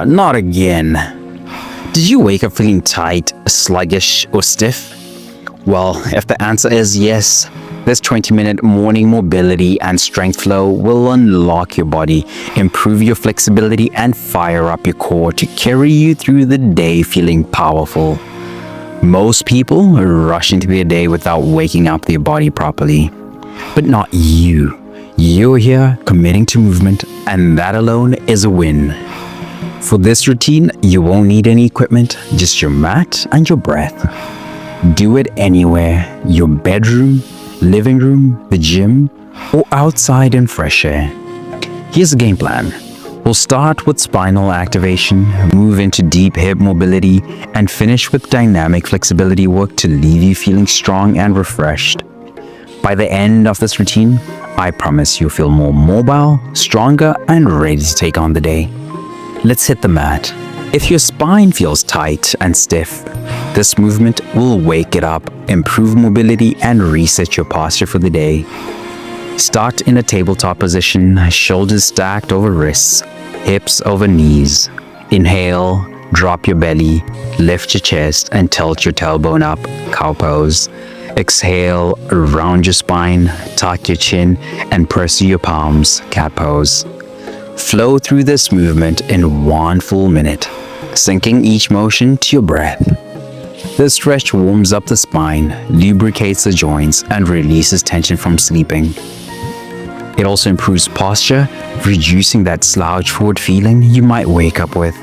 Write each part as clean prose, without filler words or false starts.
not again. Did you wake up feeling tight, sluggish, or stiff? Well, if the answer is yes, this 20-minute morning mobility and strength flow will unlock your body, improve your flexibility, and fire up your core to carry you through the day feeling powerful. Most people rush into their day without waking up their body properly. But not you. You're here committing to movement, and that alone is a win. For this routine, you won't need any equipment, just your mat and your breath. Do it anywhere, your bedroom, living room, the gym, or outside in fresh air. Here's the game plan. We'll start with spinal activation, move into deep hip mobility, and finish with dynamic flexibility work to leave you feeling strong and refreshed. By the end of this routine, I promise you'll feel more mobile, stronger, and ready to take on the day. Let's hit the mat. If your spine feels tight and stiff, this movement will wake it up, improve mobility, and reset your posture for the day. Start in a tabletop position, shoulders stacked over wrists, hips over knees. Inhale, drop your belly, lift your chest, and tilt your tailbone up, cow pose. Exhale, round your spine, tuck your chin, and press your palms, cat pose. Flow through this movement in 1 full minute, syncing each motion to your breath. This stretch warms up the spine, lubricates the joints, and releases tension from sleeping. It also improves posture, reducing that slouch forward feeling you might wake up with.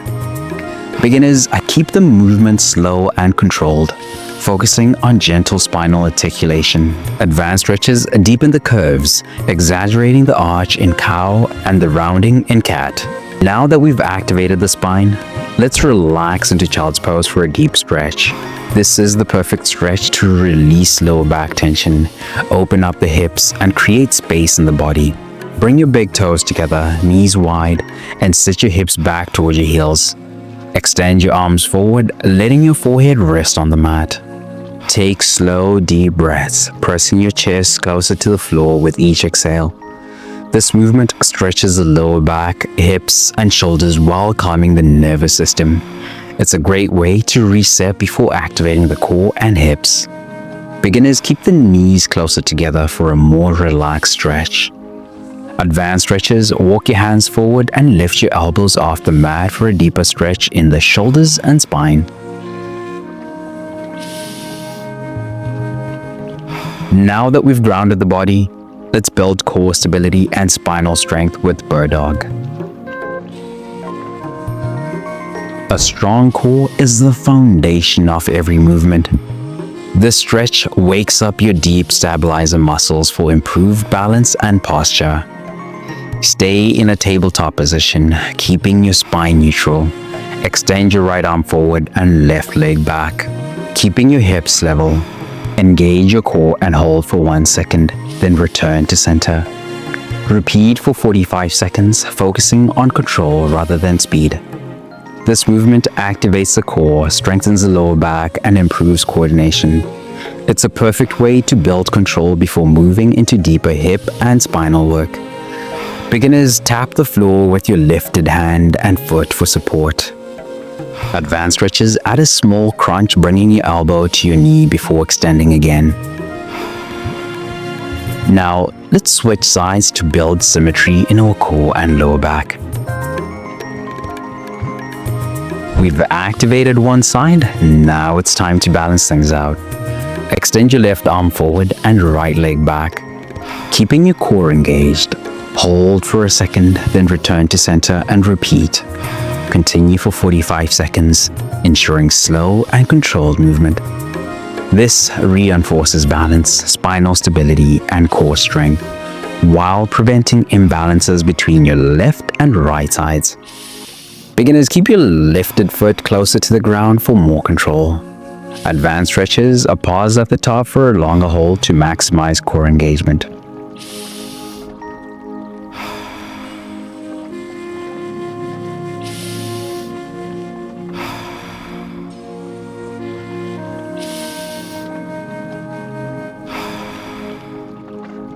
Beginners, I keep the movement slow and controlled, focusing on gentle spinal articulation. Advanced stretches deepen the curves, exaggerating the arch in cow and the rounding in cat. Now that we've activated the spine, let's relax into child's pose for a deep stretch. This is the perfect stretch to release lower back tension, open up the hips, and create space in the body. Bring your big toes together, knees wide, and sit your hips back towards your heels. Extend your arms forward, letting your forehead rest on the mat. Take slow, deep breaths, pressing your chest closer to the floor with each exhale. This movement stretches the lower back, hips, and shoulders while calming the nervous system. It's a great way to reset before activating the core and hips. Beginners, keep the knees closer together for a more relaxed stretch. Advanced stretches, walk your hands forward and lift your elbows off the mat for a deeper stretch in the shoulders and spine. Now that we've grounded the body, let's build core stability and spinal strength with Bird Dog. A strong core is the foundation of every movement. This stretch wakes up your deep stabilizer muscles for improved balance and posture. Stay in a tabletop position, keeping your spine neutral. Extend your right arm forward and left leg back, keeping your hips level. Engage your core and hold for 1 second, then return to center. Repeat for 45 seconds, focusing on control rather than speed. This movement activates the core, strengthens the lower back, and improves coordination. It's a perfect way to build control before moving into deeper hip and spinal work. Beginners, tap the floor with your lifted hand and foot for support. Advanced stretches, add a small crunch, bringing your elbow to your knee before extending again. Now, let's switch sides to build symmetry in our core and lower back. We've activated one side, now it's time to balance things out. Extend your left arm forward and right leg back, keeping your core engaged. Hold for a second, then return to center and repeat. Continue for 45 seconds, ensuring slow and controlled movement. This reinforces balance, spinal stability, and core strength, while preventing imbalances between your left and right sides. Beginners, keep your lifted foot closer to the ground for more control. Advanced stretches, a pause at the top for a longer hold to maximize core engagement.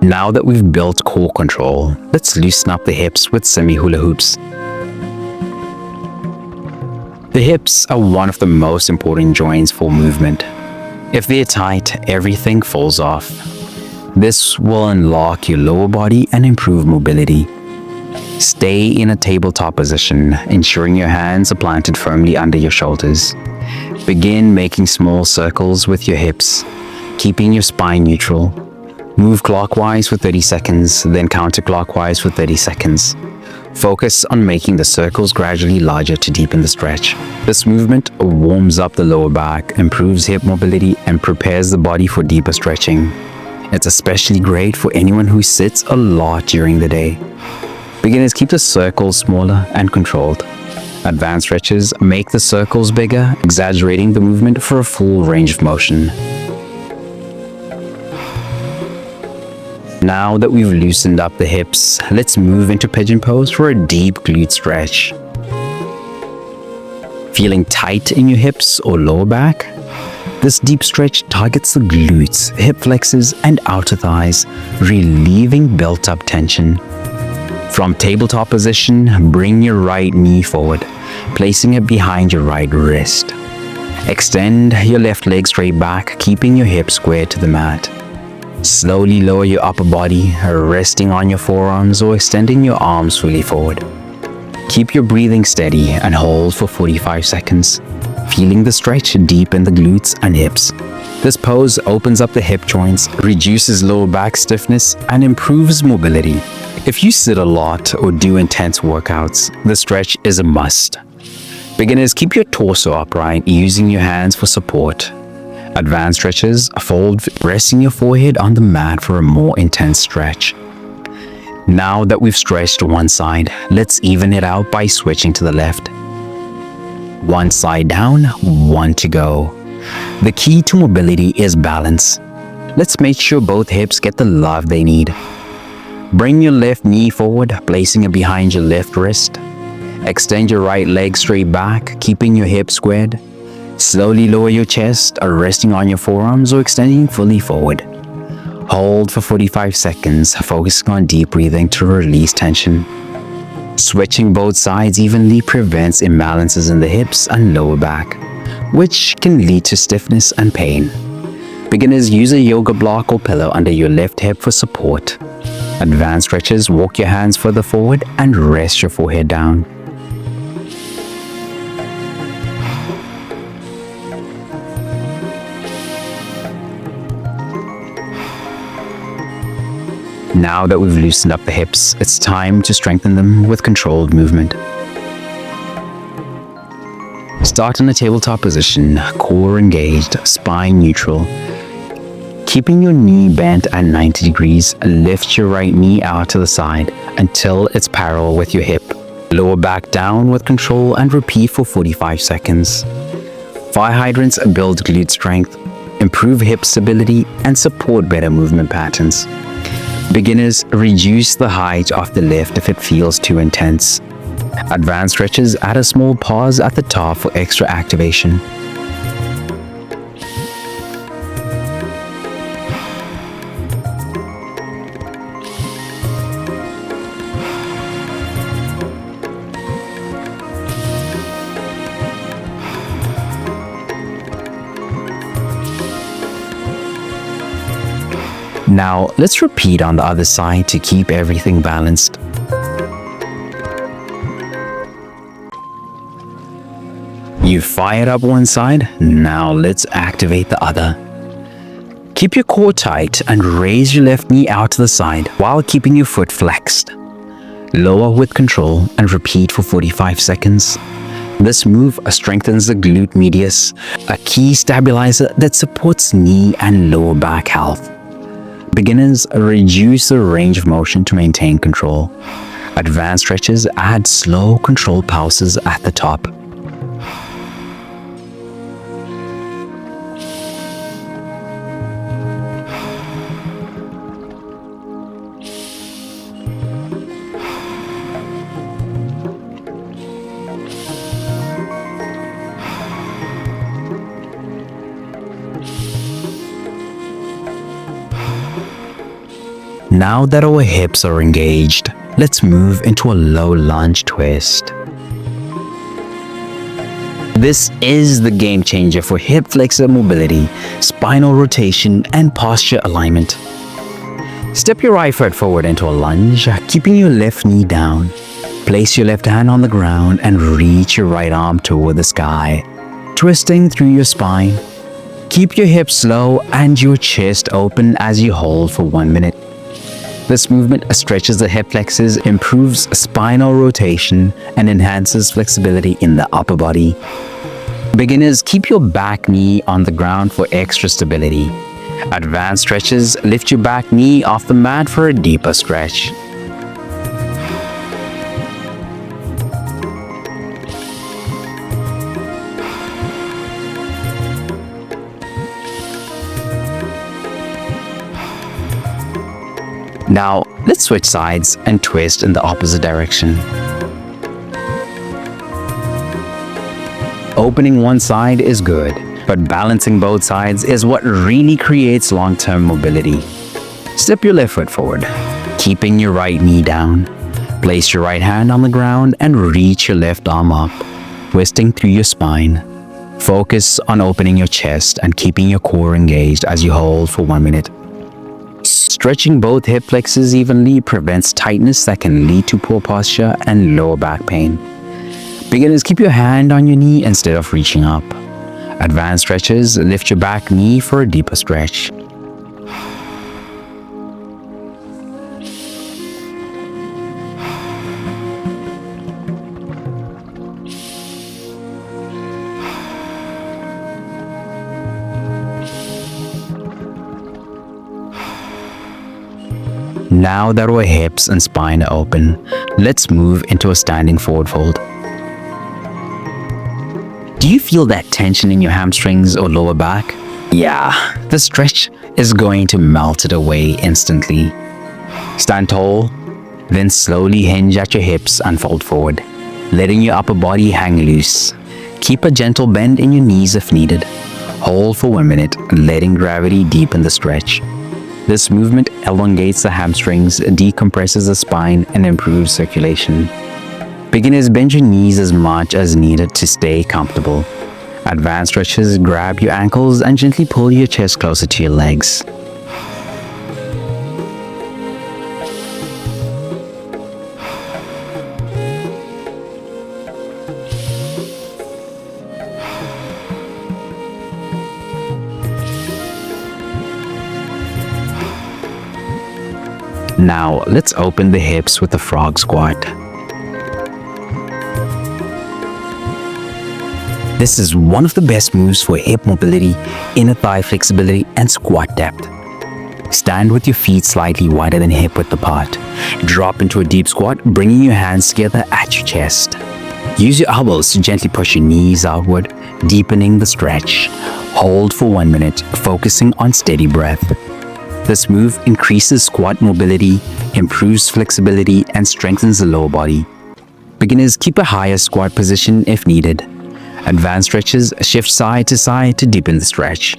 Now that we've built core control, let's loosen up the hips with semi-hula hoops. The hips are one of the most important joints for movement. If they're tight, everything falls off. This will unlock your lower body and improve mobility. Stay in a tabletop position, ensuring your hands are planted firmly under your shoulders. Begin making small circles with your hips, keeping your spine neutral. Move clockwise for 30 seconds, then counterclockwise for 30 seconds. Focus on making the circles gradually larger to deepen the stretch. This movement warms up the lower back, improves hip mobility, and prepares the body for deeper stretching. It's especially great for anyone who sits a lot during the day. Beginners keep the circles smaller and controlled. Advanced stretchers make the circles bigger, exaggerating the movement for a full range of motion. Now that we've loosened up the hips, let's move into pigeon pose for a deep glute stretch. Feeling tight in your hips or lower back? This deep stretch targets the glutes, hip flexors, and outer thighs, relieving built-up tension. From tabletop position, bring your right knee forward, placing it behind your right wrist. Extend your left leg straight back, keeping your hips squared to the mat. Slowly lower your upper body, resting on your forearms or extending your arms fully forward. Keep your breathing steady and hold for 45 seconds, feeling the stretch deep in the glutes and hips. This pose opens up the hip joints, reduces lower back stiffness, and improves mobility. If you sit a lot or do intense workouts, the stretch is a must. Beginners, keep your torso upright, using your hands for support. Advanced stretches, fold, resting your forehead on the mat for a more intense stretch. Now that we've stretched one side, let's even it out by switching to the left. One side down, one to go. The key to mobility is balance. Let's make sure both hips get the love they need. Bring your left knee forward, placing it behind your left wrist. Extend your right leg straight back, keeping your hips squared. Slowly lower your chest, resting on your forearms or extending fully forward. Hold for 45 seconds, focusing on deep breathing to release tension. Switching both sides evenly prevents imbalances in the hips and lower back, which can lead to stiffness and pain. Beginners, use a yoga block or pillow under your left hip for support. Advanced stretches, walk your hands further forward and rest your forehead down. Now that we've loosened up the hips, it's time to strengthen them with controlled movement. Start in a tabletop position, core engaged, spine neutral. Keeping your knee bent at 90 degrees, lift your right knee out to the side until it's parallel with your hip. Lower back down with control and repeat for 45 seconds. Fire hydrants build glute strength, improve hip stability, and support better movement patterns. Beginners, reduce the height of the lift if it feels too intense. Advanced stretches, add a small pause at the top for extra activation. Now, let's repeat on the other side to keep everything balanced. You fired up one side, now let's activate the other. Keep your core tight and raise your left knee out to the side while keeping your foot flexed. Lower with control and repeat for 45 seconds. This move strengthens the glute medius, a key stabilizer that supports knee and lower back health. Beginners, reduce the range of motion to maintain control. Advanced stretches, add slow controlled pulses at the top. Now that our hips are engaged, let's move into a low lunge twist. This is the game changer for hip flexor mobility, spinal rotation, and posture alignment. Step your right foot forward into a lunge, keeping your left knee down. Place your left hand on the ground and reach your right arm toward the sky, twisting through your spine. Keep your hips low and your chest open as you hold for 1 minute. This movement stretches the hip flexors, improves spinal rotation, and enhances flexibility in the upper body. Beginners, keep your back knee on the ground for extra stability. Advanced stretches, lift your back knee off the mat for a deeper stretch. Now, let's switch sides and twist in the opposite direction. Opening one side is good, but balancing both sides is what really creates long-term mobility. Step your left foot forward, keeping your right knee down. Place your right hand on the ground and reach your left arm up, twisting through your spine. Focus on opening your chest and keeping your core engaged as you hold for 1 minute. Stretching both hip flexors evenly prevents tightness that can lead to poor posture and lower back pain. Beginners, keep your hand on your knee instead of reaching up. Advanced stretches, lift your back knee for a deeper stretch. Now that our hips and spine are open, let's move into a standing forward fold. Do you feel that tension in your hamstrings or lower back? Yeah, the stretch is going to melt it away instantly. Stand tall, then slowly hinge at your hips and fold forward, letting your upper body hang loose. Keep a gentle bend in your knees if needed. Hold for 1 minute, letting gravity deepen the stretch. This movement elongates the hamstrings, decompresses the spine, and improves circulation. Beginners, bend your knees as much as needed to stay comfortable. Advanced stretches, grab your ankles and gently pull your chest closer to your legs. Now, let's open the hips with a frog squat. This is one of the best moves for hip mobility, inner thigh flexibility, and squat depth. Stand with your feet slightly wider than hip width apart. Drop into a deep squat, bringing your hands together at your chest. Use your elbows to gently push your knees outward, deepening the stretch. Hold for 1 minute, focusing on steady breath. This move increases squat mobility, improves flexibility, and strengthens the lower body. Beginners, keep a higher squat position if needed. Advanced stretches, shift side to deepen the stretch.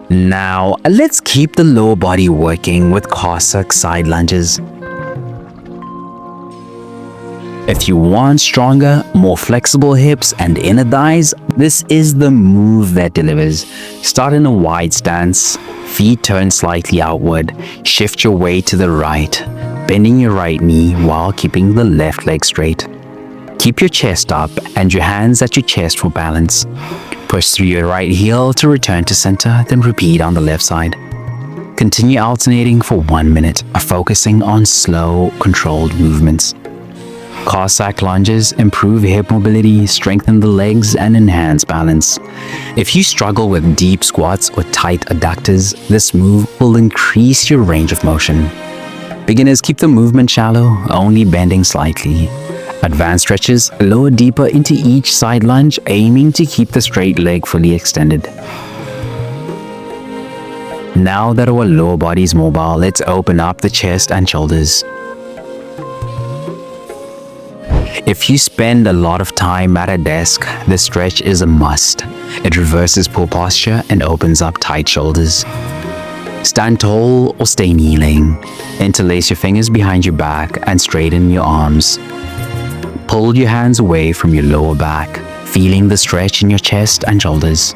Now, let's keep the lower body working with Cossack side lunges. If you want stronger, more flexible hips and inner thighs, this is the move that delivers. Start in a wide stance, feet turn slightly outward, shift your weight to the right, bending your right knee while keeping the left leg straight. Keep your chest up and your hands at your chest for balance. Push through your right heel to return to center, then repeat on the left side. Continue alternating for 1 minute, focusing on slow, controlled movements. Cossack lunges improve hip mobility, strengthen the legs, and enhance balance. If you struggle with deep squats or tight adductors, this move will increase your range of motion. Beginners, keep the movement shallow, only bending slightly. Advanced stretches, lower deeper into each side lunge, aiming to keep the straight leg fully extended. Now that our lower body is mobile, let's open up the chest and shoulders. If you spend a lot of time at a desk, this stretch is a must. It reverses poor posture and opens up tight shoulders. Stand tall or stay kneeling. Interlace your fingers behind your back and straighten your arms. Pull your hands away from your lower back, feeling the stretch in your chest and shoulders.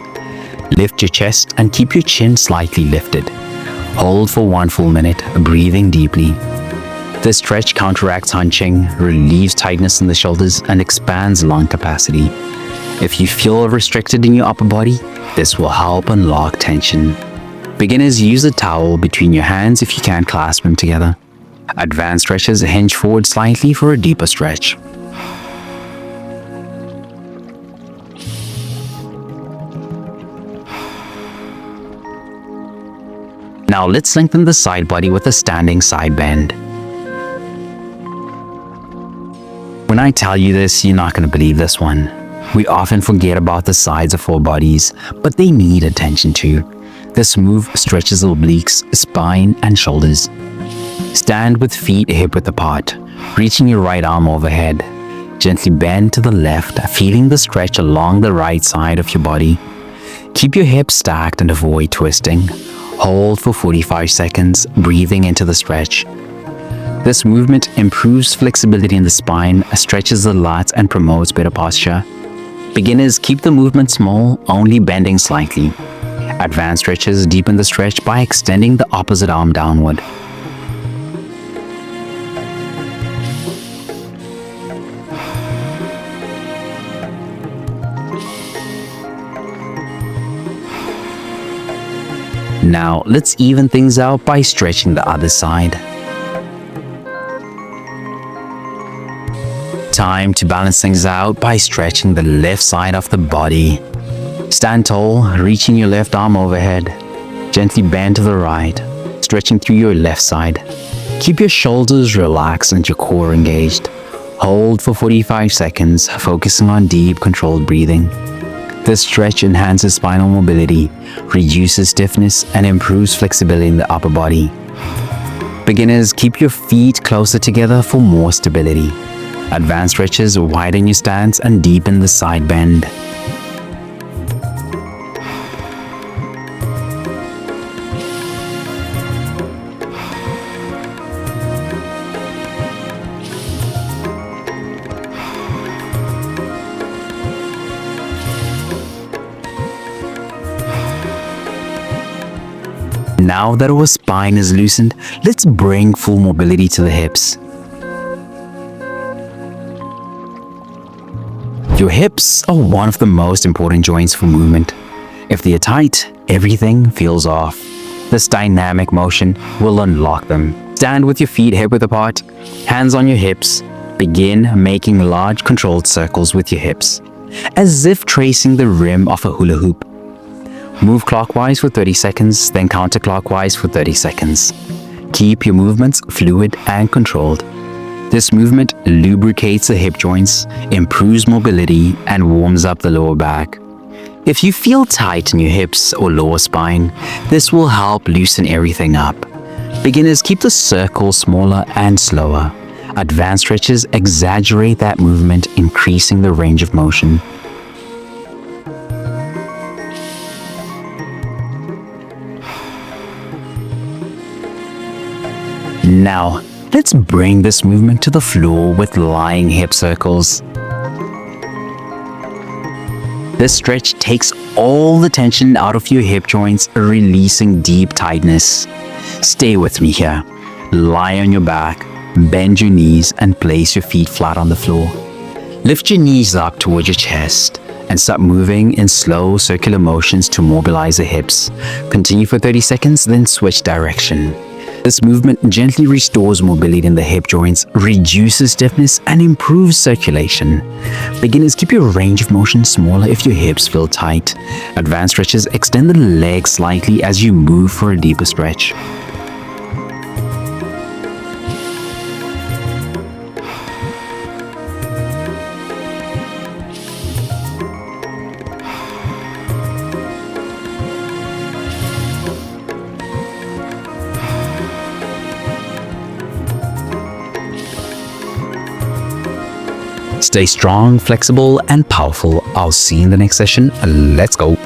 Lift your chest and keep your chin slightly lifted. Hold for 1 full minute, breathing deeply. This stretch counteracts hunching, relieves tightness in the shoulders, and expands lung capacity. If you feel restricted in your upper body, this will help unlock tension. Beginners use a towel between your hands if you can't clasp them together. Advanced stretchers hinge forward slightly for a deeper stretch. Now let's lengthen the side body with a standing side bend. When I tell you this, you're not going to believe this one. We often forget about the sides of our bodies, but they need attention too. This move stretches obliques, spine, and shoulders. Stand with feet hip-width apart, reaching your right arm overhead. Gently bend to the left, feeling the stretch along the right side of your body. Keep your hips stacked and avoid twisting. Hold for 45 seconds, breathing into the stretch. This movement improves flexibility in the spine, stretches the lats, and promotes better posture. Beginners keep the movement small, only bending slightly. Advanced stretchers deepen the stretch by extending the opposite arm downward. Now, let's even things out by stretching the other side. Time to balance things out by stretching the left side of the body. Stand tall, reaching your left arm overhead. Gently bend to the right, stretching through your left side. Keep your shoulders relaxed and your core engaged. Hold for 45 seconds, focusing on deep, controlled breathing. This stretch enhances spinal mobility, reduces stiffness, and improves flexibility in the upper body. Beginners, keep your feet closer together for more stability. Advanced stretches widen your stance and deepen the side bend. Now that our spine is loosened, let's bring full mobility to the hips. Your hips are one of the most important joints for movement. If they are tight, everything feels off. This dynamic motion will unlock them. Stand with your feet hip-width apart, hands on your hips. Begin making large controlled circles with your hips, as if tracing the rim of a hula hoop. Move clockwise for 30 seconds, then counterclockwise for 30 seconds. Keep your movements fluid and controlled. This movement lubricates the hip joints, improves mobility, and warms up the lower back. If you feel tight in your hips or lower spine, this will help loosen everything up. Beginners keep the circle smaller and slower. Advanced stretches exaggerate that movement, increasing the range of motion. Now, let's bring this movement to the floor with lying hip circles. This stretch takes all the tension out of your hip joints, releasing deep tightness. Stay with me here. Lie on your back, bend your knees, and place your feet flat on the floor. Lift your knees up towards your chest and start moving in slow circular motions to mobilize the hips. Continue for 30 seconds, then switch direction. This movement gently restores mobility in the hip joints, reduces stiffness, and improves circulation. Beginners, keep your range of motion smaller if your hips feel tight. Advanced stretches extend the legs slightly as you move for a deeper stretch. Stay strong, flexible, and powerful. I'll see you in the next session. Let's go.